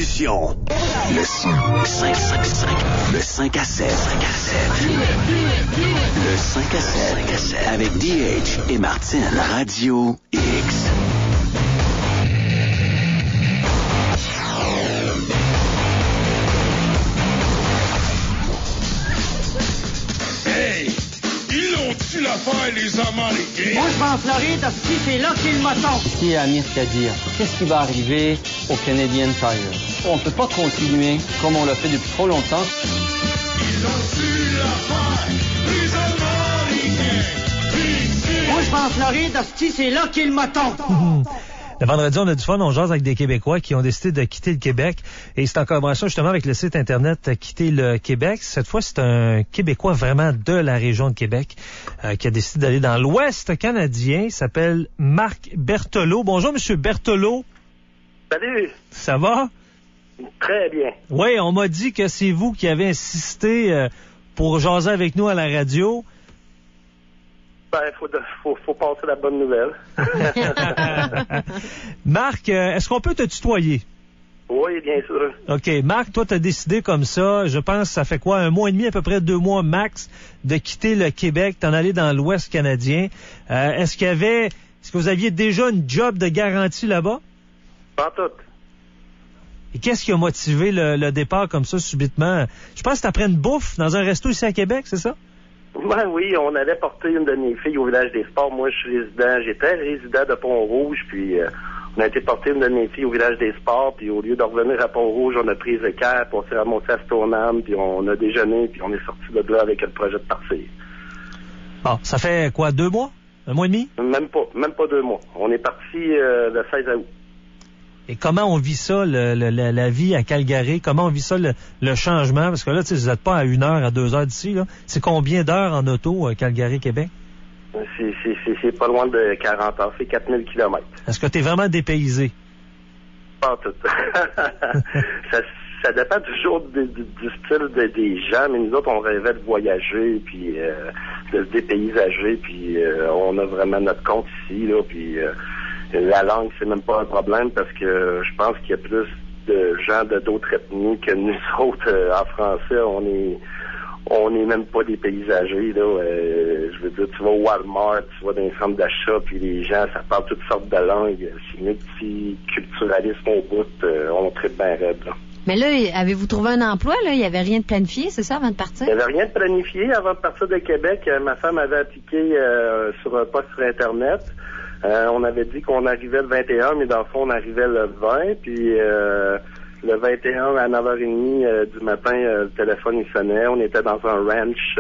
Le 5 à 7. Le 5 à 7. Avec DH et Martine. Radio X. Hey! Ils l'ont-tu l'affaire, les Américains? Moi, je vais en Floride, si c'est là qu'il m'a tombé. Qui a Amir Kadir? Qu'est-ce qui va arriver au Canadian Tire? On ne peut pas continuer comme on l'a fait depuis trop longtemps. Ils l'ont-tu l'affaire, les Américains? Moi, je vais en Floride, si c'est là qu'il m'a tombé. Le vendredi, on a du fun, on jase avec des Québécois qui ont décidé de quitter le Québec. Et c'est en collaboration justement avec le site Internet Quitter le Québec. Cette fois, c'est un Québécois vraiment de la région de Québec qui a décidé d'aller dans l'Ouest canadien. Il s'appelle Marc Berthelot. Bonjour, Monsieur Berthelot. Salut. Ça va? Très bien. Oui, on m'a dit que c'est vous qui avez insisté pour jaser avec nous à la radio. Ben, faut passer la bonne nouvelle. Marc, est-ce qu'on peut te tutoyer? Oui, bien sûr. OK. Marc, toi, tu as décidé comme ça, je pense, ça fait quoi, 1 mois et demi, à peu près 2 mois max, de quitter le Québec, t'en aller dans l'Ouest canadien. Est-ce que vous aviez déjà une job de garantie là-bas? Pas tout. Et qu'est-ce qui a motivé le départ comme ça, subitement? Je pense que t'as pris une bouffe dans un resto ici à Québec, c'est ça? Ben oui, on allait porter une de mes filles au village des sports. Moi, j'étais résident de Pont-Rouge, puis on a été porter une de mes filles au village des sports, puis au lieu de revenir à Pont-Rouge, on a pris le cab, on s'est ramassé à Stoneham, puis on a déjeuné, puis on est sorti de là avec le projet de partir. Bon, ça fait quoi, 2 mois? 1 mois et demi? Même pas 2 mois. On est parti le 16 août. Et comment on vit ça, la vie à Calgary? Comment on vit ça, le changement? Parce que là, vous n'êtes pas à 1 heure, à 2 heures d'ici, là. C'est combien d'heures en auto, Calgary-Québec? C'est pas loin de 40 heures. C'est 4000 km. Est-ce que tu es vraiment dépaysé? Pas tout. ça dépend toujours du style des gens, mais nous autres, on rêvait de voyager, puis de se dépaysager, puis on a vraiment notre compte ici, là, puis... la langue, c'est même pas un problème parce que je pense qu'il y a plus de gens d'autres ethnies que nous autres en français. On est même pas des paysagers, là. Je veux dire, tu vas au Walmart, tu vas dans les centres d'achat, puis les gens, ça parle toutes sortes de langues. C'est un petit culturalisme au bout. On traite bien raide, là. Mais là, avez-vous trouvé un emploi, là? Il n'y avait rien de planifié, c'est ça, avant de partir? Il n'y avait rien de planifié. Avant de partir de Québec, ma femme avait appliqué sur un poste sur Internet. On avait dit qu'on arrivait le 21, mais dans le fond, on arrivait le 20. Puis le 21, à 9h30 du matin, le téléphone, il sonnait. On était dans un ranch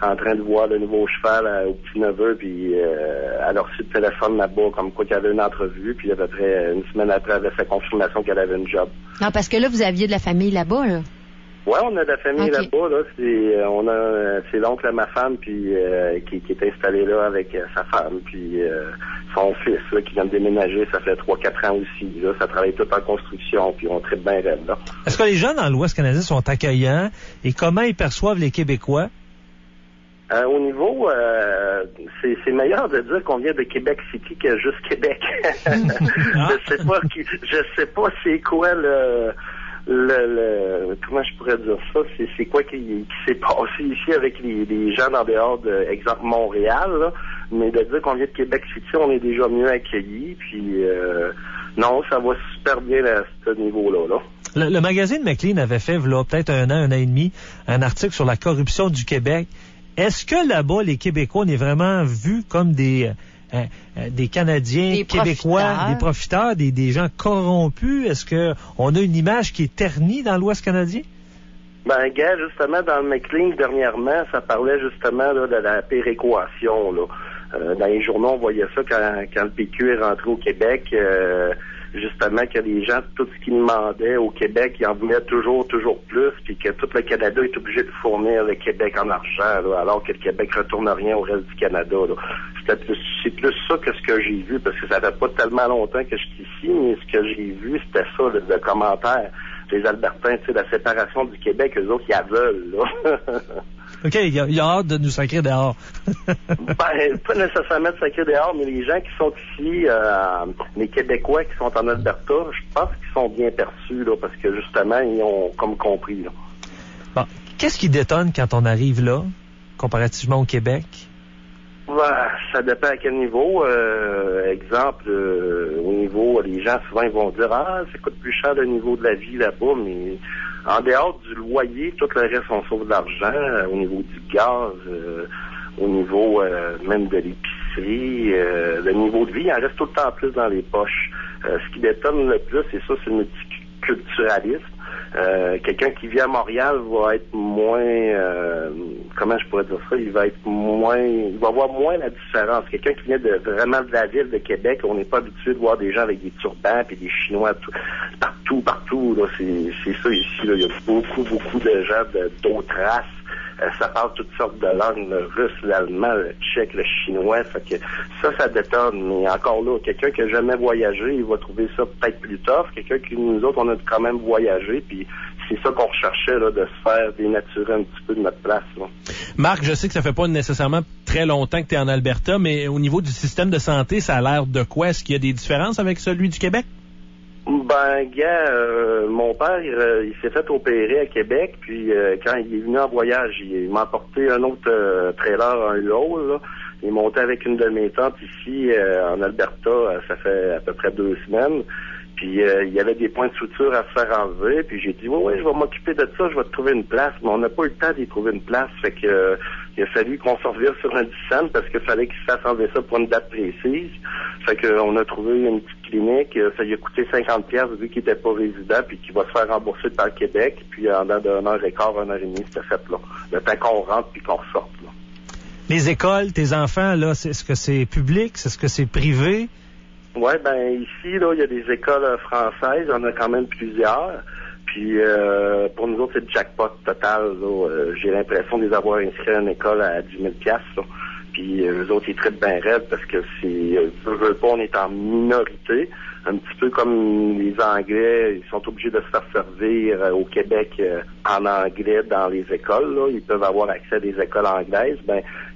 en train de voir le nouveau cheval au petit-neveu. Puis elle a reçu le téléphone là-bas, comme quoi qu'il y avait une entrevue. Puis à peu près 1 semaine après, elle avait fait confirmation qu'elle avait une job. Non, parce que là, vous aviez de la famille là-bas, là. Ouais, on a de la famille là-bas, là. C'est l'oncle de ma femme, puis qui est installé là avec sa femme, puis son fils, là, qui vient de déménager, ça fait 3-4 ans aussi, là. Ça travaille tout en construction, puis on traite bien raide, là. Est-ce que les gens dans l'Ouest canadien sont accueillants et comment ils perçoivent les Québécois? Au niveau, c'est meilleur de dire qu'on vient de Québec City que juste Québec. Je sais pas c'est quoi comment je pourrais dire ça, c'est quoi qui s'est passé ici avec les gens en dehors de, exemple, Montréal, là. Mais de dire qu'on vient de Québec City, on est déjà mieux accueillis, puis non, ça va super bien à ce niveau-là, là. Le magazine McLean avait fait, là, peut-être 1 an et demi, un article sur la corruption du Québec. Est-ce que là-bas, les Québécois, on est vraiment vus comme des Canadiens, des Québécois, des profiteurs, des gens corrompus? Est-ce que on a une image qui est ternie dans l'Ouest canadien? Ben, gars, justement, dans le McLean, dernièrement, ça parlait justement là, de la péréquation, là. Dans les journaux, on voyait ça quand le PQ est rentré au Québec, justement, que les gens, tout ce qu'ils demandaient au Québec, ils en voulaient toujours plus, puis que tout le Canada est obligé de fournir le Québec en argent, là, alors que le Québec retourne rien au reste du Canada, là. C'est plus ça que ce que j'ai vu, parce que ça fait pas tellement longtemps que je suis ici, mais ce que j'ai vu, c'était ça, le commentaire. Les Albertains, tu sais, la séparation du Québec, eux autres, ils la veulent, là. OK, il y a hâte de nous sacrer dehors. Pas nécessairement de sacrer dehors, mais les gens qui sont ici, les Québécois qui sont en Alberta, je pense qu'ils sont bien perçus, là, parce que justement, ils ont comme compris, là. Bon. Qu'est-ce qui détonne quand on arrive là, comparativement au Québec? Ça dépend à quel niveau. Exemple, au niveau, les gens souvent ils vont dire ça coûte plus cher le niveau de la vie là-bas, mais en dehors du loyer, tout le reste on sauve de l'argent, au niveau du gaz, au niveau même de l'épicerie, le niveau de vie, il en reste tout le temps plus dans les poches. Ce qui détonne le plus, c'est ça, c'est le multiculturalisme. Quelqu'un qui vit à Montréal va être moins, comment je pourrais dire ça, il va voir moins la différence. Quelqu'un qui vient vraiment de la ville de Québec, on n'est pas habitué de voir des gens avec des turbans et des Chinois partout, là, c'est ça ici, là. Il y a beaucoup de gens d'autres races. Ça parle toutes sortes de langues, le russe, l'allemand, le tchèque, le chinois. Fait que ça détonne. Mais encore là, quelqu'un qui n'a jamais voyagé, il va trouver ça peut-être plus tough. Quelqu'un qui, nous autres, on a quand même voyagé, puis c'est ça qu'on recherchait, là, de se faire dénaturer un petit peu de notre place, là. Marc, je sais que ça fait pas nécessairement très longtemps que tu es en Alberta, mais au niveau du système de santé, ça a l'air de quoi? Est-ce qu'il y a des différences avec celui du Québec? Mon père, il s'est fait opérer à Québec, puis quand il est venu en voyage, il m'a apporté un autre trailer, un low, là. Il est monté avec une de mes tantes ici, en Alberta, ça fait à peu près 2 semaines. Puis il y avait des points de suture à se faire enlever, puis j'ai dit oui, je vais m'occuper de ça, je vais te trouver une place, mais on n'a pas eu le temps d'y trouver une place, fait que il a fallu qu'on se revire sur un dixième parce qu'il fallait qu'il se fasse enlever ça pour une date précise. Fait qu'on a trouvé une petite clinique, ça lui a coûté 50$ vu qu'il n'était pas résident, puis qu'il va se faire rembourser par le Québec, puis en dedans d'1 heure et quart, 1 heure et demie, c'était fait là. Le temps qu'on rentre puis qu'on ressorte, là. Les écoles, tes enfants, là, est-ce que c'est public? Est-ce que c'est privé? Oui, ici, là, il y a des écoles françaises, il y en a quand même plusieurs. Puis pour nous autres, c'est le jackpot total, là. J'ai l'impression de les avoir inscrits à une école à 10 000$, là. Puis eux autres, ils traitent bien raide parce que on est en minorité. Un petit peu comme les Anglais, ils sont obligés de se faire servir au Québec en anglais dans les écoles, là. Ils peuvent avoir accès à des écoles anglaises.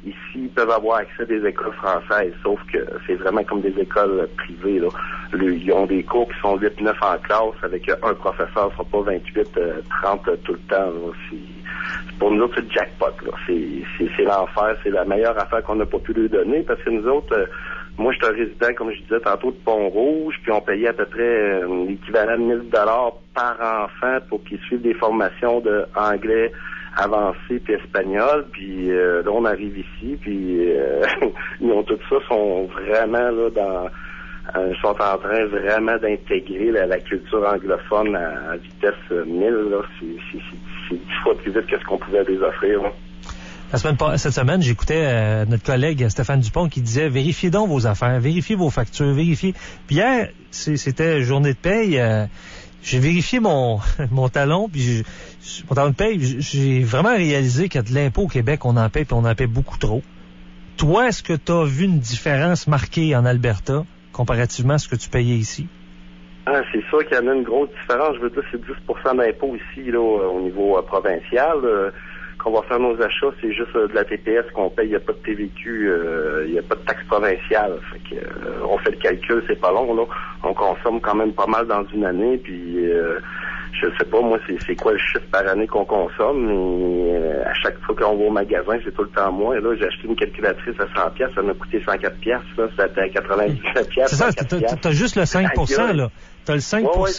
Ici, ils peuvent avoir accès à des écoles françaises, sauf que c'est vraiment comme des écoles privées, là. Ils ont des cours qui sont 8-9 en classe avec un professeur, ce sera pas 28-30 tout le temps, là. Pour nous autres, c'est le jackpot, là. C'est l'enfer, c'est la meilleure affaire qu'on n'a pas pu lui donner, parce que nous autres, moi, j'étais un résident, comme je disais tantôt, de Pont-Rouge, puis on payait à peu près l'équivalent de 1 000$ par enfant pour qu'ils suivent des formations de anglais avancé puis espagnol, puis là, on arrive ici, puis ils ont tout ça, sont vraiment là sont en train vraiment d'intégrer la culture anglophone à vitesse 1000, là. C'est 10 fois plus vite que ce qu'on pouvait les offrir, là. Cette semaine, j'écoutais notre collègue Stéphane Dupont qui disait « Vérifiez donc vos affaires, vérifiez vos factures, vérifiez... » Puis hier, c'était journée de paye, j'ai vérifié mon talon, puis mon talon de paye, j'ai vraiment réalisé qu'il y a de l'impôt au Québec, on en paye, puis on en paye beaucoup trop. Toi, est-ce que tu as vu une différence marquée en Alberta comparativement à ce que tu payais ici? C'est sûr qu'il y en a une grosse différence. Je veux dire, c'est 10% d'impôt ici, là, au niveau provincial. Quand on va faire nos achats, c'est juste de la TPS qu'on paye, il n'y a pas de TVQ, il n'y a pas de taxe provinciale. Fait que, on fait le calcul, c'est pas long, là. On consomme quand même pas mal dans une année, puis je sais pas, moi, c'est quoi le chiffre par année qu'on consomme, mais à chaque fois qu'on va au magasin, c'est tout le temps moins. Là, j'ai acheté une calculatrice à 100$, ça m'a coûté 104$, là, c'était à 97$. C'est ça, t'as juste le 5%, là. T'as le 5%. Ouais,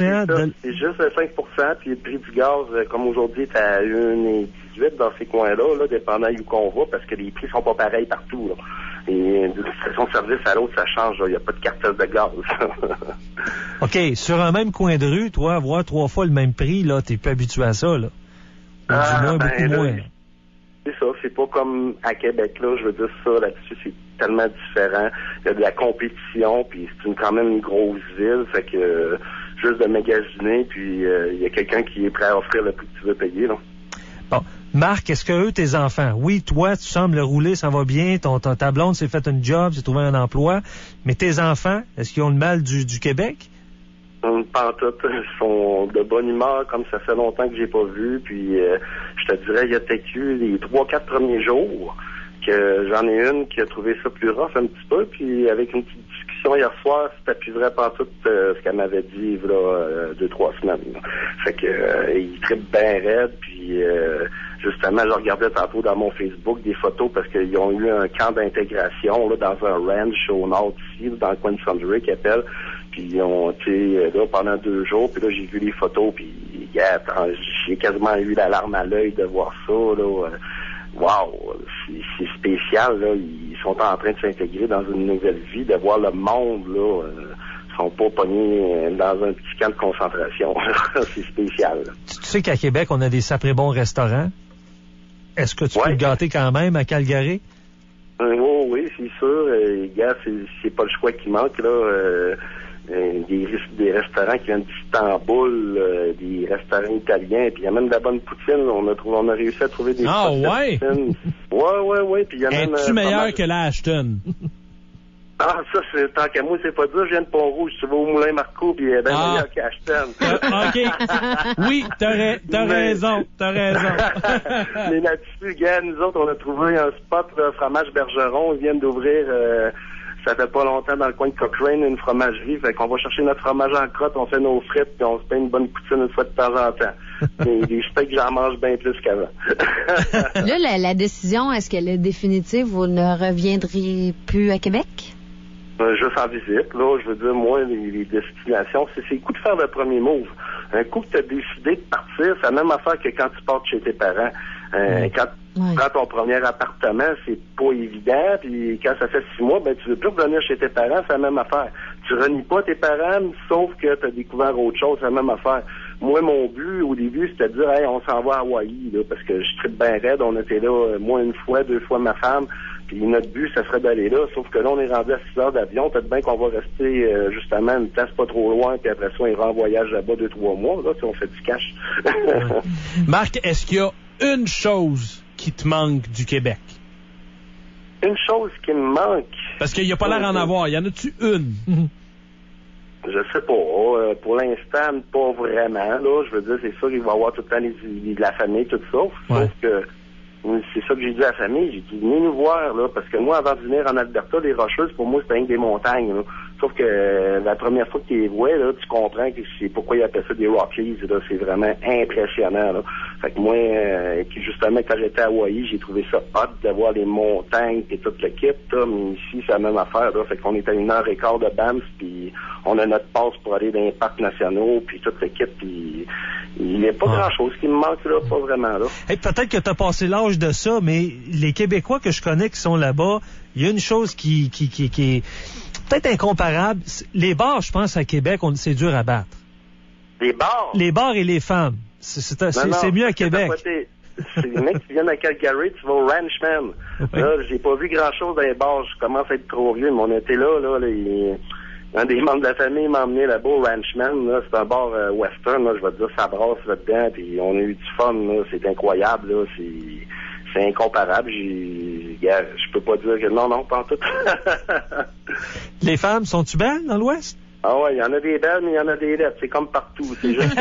c'est juste le 5%, puis le prix du gaz, comme aujourd'hui, est à 1,18 dans ces coins-là, là, dépendant où qu'on va, parce que les prix sont pas pareils partout, là. Et d'une station de service à l'autre, ça change, il n'y a pas de cartel de gaz. OK, sur un même coin de rue, toi, avoir 3 fois le même prix, là, t'es plus habitué à ça, là. Beaucoup moins. C'est ça, c'est pas comme à Québec, là, je veux dire ça, là-dessus, c'est tellement différent. Il y a de la compétition, puis c'est quand même une grosse ville, fait que juste de magasiner, puis il y a quelqu'un qui est prêt à offrir le prix que tu veux payer, là. Bon. Marc, est-ce que eux, tes enfants, oui, toi, tu sembles rouler, ça va bien, ta blonde s'est fait un job, s'est trouvé un emploi, mais tes enfants, est-ce qu'ils ont le mal du Québec? Pantoute, ils sont de bonne humeur comme ça fait longtemps que j'ai pas vu. Puis je te dirais, il y a peut-être eu les 3-4 premiers jours que j'en ai une qui a trouvé ça plus rough un petit peu. Puis avec une petite discussion hier soir, c'était plus vrai Pantoute ce qu'elle m'avait dit là 2-3 semaines. Là. Fait que il trippe bien raide. Puis justement, je regardais tantôt dans mon Facebook des photos parce qu'ils ont eu un camp d'intégration là dans un ranch au nord ici, dans le coin de Sundry qu'ils appellent. Puis ils ont été là pendant 2 jours, puis là j'ai vu les photos, puis j'ai quasiment eu la larme à l'œil de voir ça, là. Wow, c'est spécial, là. Ils sont en train de s'intégrer dans une nouvelle vie, de voir le monde, là. Ils sont pas pognés dans un petit camp de concentration. C'est spécial. Là. Tu sais qu'à Québec, on a des sacrés bons restaurants. Est-ce que tu peux te gâter quand même à Calgary? Oh, oui, c'est sûr. Gars, c'est pas le choix qui manque, là. Des restaurants qui viennent d'Istanbul, des restaurants italiens, puis il y a même de la bonne poutine. On a réussi à trouver des spots de poutine. Ouais. Puis il y a même. Es-tu meilleur que la Ashton? Ah, ça, tant qu'à moi, c'est pas dur. Je viens de Pont-Rouge. Tu vas au Moulin Marco, puis il est bien meilleur qu'Ashton. OK. Oui, t'as raison. Mais là-dessus, gars, nous autres, on a trouvé un spot, là, fromage Bergeron. Ils viennent d'ouvrir. Ça fait pas longtemps dans le coin de Cochrane, une fromagerie. Fait qu'on va chercher notre fromage en crotte, on fait nos frites, puis on se paye une bonne poutine une fois de temps en temps. Des steaks, j'en mange bien plus qu'avant. Là, la décision, est-ce qu'elle est définitive? Vous ne reviendrez plus à Québec? Juste en visite, là. Je veux dire, moi, les destinations, c'est le coup de faire le premier move. Un coup que tu as décidé de partir, c'est la même affaire que quand tu pars chez tes parents. Quand tu prends ton premier appartement, c'est pas évident, puis quand ça fait 6 mois, ben tu veux plus revenir chez tes parents, c'est la même affaire. Tu renies pas tes parents, sauf que tu as découvert autre chose, c'est la même affaire. Moi, mon but au début, c'était de dire, hey, on s'en va à Hawaï, là, parce que je tripe bien raide, on était là, moi 1 fois, 2 fois ma femme, puis notre but, ça serait d'aller là, sauf que là, on est rendu à 6 heures d'avion, peut-être bien qu'on va rester, justement, une place pas trop loin, puis après ça, on ira en voyage là-bas 2-3 mois, là, si on fait du cash. Marc, est-ce qu'il y a une chose qui te manque du Québec? Une chose qui me manque? Parce qu'il n'y a pas l'air d'en avoir. Y en a-tu une? Je sais pas. Pour l'instant, pas vraiment. Là, je veux dire, c'est sûr qu'il va y avoir tout le temps de la famille, tout ça. Sauf que c'est ça que j'ai dit à la famille. J'ai dit, venez nous voir, là, parce que moi, avant de venir en Alberta, les Rocheuses, pour moi, c'était rien que des montagnes, là. Sauf que la première fois que tu les vois, là, tu comprends que c'est pourquoi ils appellent ça des Rockies, là. C'est vraiment impressionnant, là. Fait que moi, justement, quand j'étais à Hawaï, j'ai trouvé ça hot de voir les montagnes et tout le kit, là. Mais ici, c'est la même affaire, là. Fait qu'on est à 1h15 de Banff, puis on a notre passe pour aller dans les parcs nationaux, puis tout le kit, puis il n'y a pas grand-chose qui me manque, là. Pas vraiment, là. Hey, peut-être que tu as passé l'âge de ça, mais les Québécois que je connais qui sont là-bas, il y a une chose qui est peut-être incomparable. Les bars, je pense, à Québec, c'est dur à battre. Les bars? Les bars et les femmes. C'est mieux à Québec. C'est les mecs qui viennent à Calgary, tu vas au Ranchman. Okay. Là, j'ai pas vu grand-chose dans les bars. Je commence à être trop vieux, mais on était là, un des membres de la famille m'a emmené là-bas au Ranchman. Là, c'est un bar western, là, je vais te dire, ça brasse là-dedans, puis on a eu du fun, là, c'est incroyable, là, c'est incomparable. Je peux pas dire que non, pas en tout. Les femmes, sont-tu belles dans l'Ouest? Ah ouais, il y en a des belles, mais il y en a des lettres. C'est comme partout. C'est juste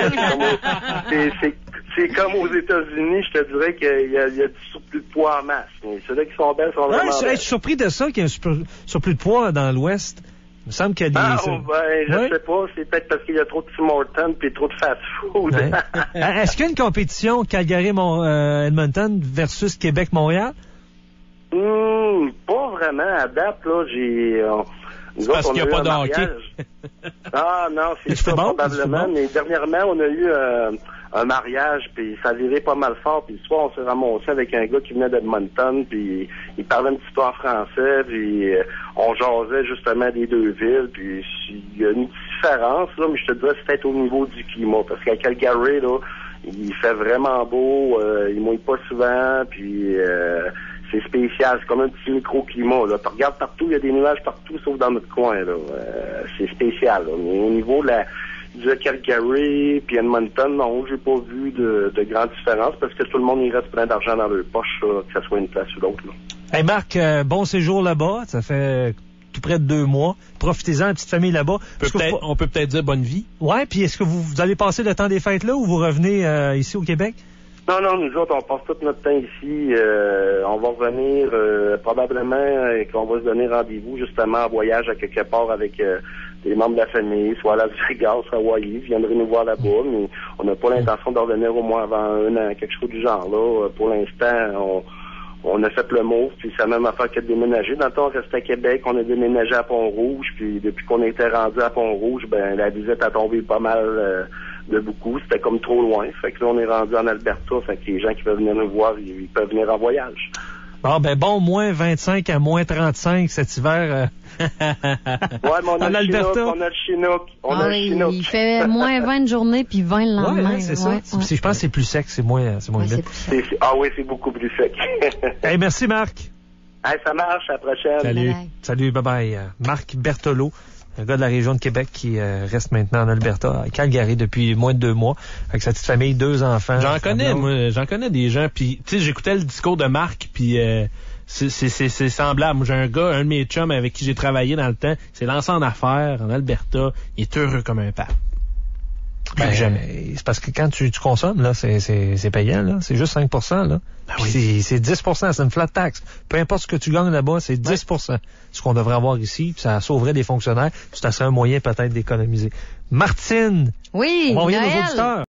c'est comme aux États-Unis, je te dirais qu'il y a du surplus de poids en masse. Mais ceux-là qui sont belles sont vraiment belles. Je suis surpris de ça, qu'il y a un surplus de poids dans l'Ouest. Il me semble qu'il y a des... je sais pas. C'est peut-être parce qu'il y a trop de Tim Hortons puis trop de fast-food. Ouais. Est-ce qu'il y a une compétition Calgary-Edmonton versus Québec-Montréal? Pas vraiment. À date, là, c'est parce qu'il n'y a pas de hockey. Ah non, c'est ça, probablement. Mais dernièrement, on a eu un mariage, puis ça virait pas mal fort. Puis le soir, on s'est ramassé avec un gars qui venait d'Edmonton, puis il parlait un petit peu en français, puis on jasait justement des deux villes. Puis il y a une différence, là, mais je te dirais c'est peut-être au niveau du climat. Parce qu'à Calgary, là, il fait vraiment beau, il mouille pas souvent, puis... c'est spécial, c'est comme un petit microclimat, là. Tu regardes partout, il y a des nuages partout, sauf dans notre coin, là. C'est spécial, là. Mais au niveau de Calgary puis Edmonton, non, j'ai pas vu de grande différence parce que tout le monde y reste plein d'argent dans leur poche, là, que ce soit une place ou l'autre, là. Hey Marc, bon séjour là-bas. Ça fait tout près de 2 mois. Profitez-en, la petite famille là-bas. On peut peut-être dire bonne vie. Ouais, puis est-ce que vous allez passer le temps des fêtes là ou vous revenez ici au Québec? Non, nous autres, on passe tout notre temps ici. On va revenir probablement qu'on va se donner rendez-vous justement en voyage à quelque part avec des membres de la famille, soit à Las Vegas, soit à Hawaii. Ils viendraient nous voir là-bas, mais on n'a pas l'intention de revenir au moins avant un an, quelque chose du genre là. Pour l'instant, on a fait le move, puis c'est la même affaire que de déménager. Dans le temps, on restait à Québec, on a déménagé à Pont-Rouge, puis depuis qu'on était rendu à Pont-Rouge, ben la visite a tombé pas mal de beaucoup. C'était comme trop loin. Fait que là, on est rendu en Alberta. Fait que les gens qui peuvent venir nous voir, ils peuvent venir en voyage. Bon, moins 25 à moins 35 cet hiver. Ouais, mais on a le Chinook. Il fait moins 20 de journée puis 20 le lendemain. Ouais, c'est ça. Je pense que c'est plus sec, c'est moins humide. C'est beaucoup plus sec. Hey, merci Marc. Hey, ça marche, à la prochaine. Salut, bye-bye. Marc Berthelot, un gars de la région de Québec qui reste maintenant en Alberta, à Calgary depuis moins de 2 mois, avec sa petite famille, 2 enfants. J'en connais des gens, puis tu sais, j'écoutais le discours de Marc, puis c'est semblable. Moi, j'ai un gars, un de mes chums avec qui j'ai travaillé dans le temps, s'est lancé en affaires en Alberta, il est heureux comme un pape. Jamais. C'est parce que quand tu consommes, là, c'est payant, là. C'est juste 5%, là. C'est 10%, c'est une flat tax. Peu importe ce que tu gagnes là-bas, c'est 10%. Ce qu'on devrait avoir ici, puis ça sauverait des fonctionnaires, puis ça serait un moyen peut-être d'économiser. Martine! Oui, on revient Noël. aux auditeurs.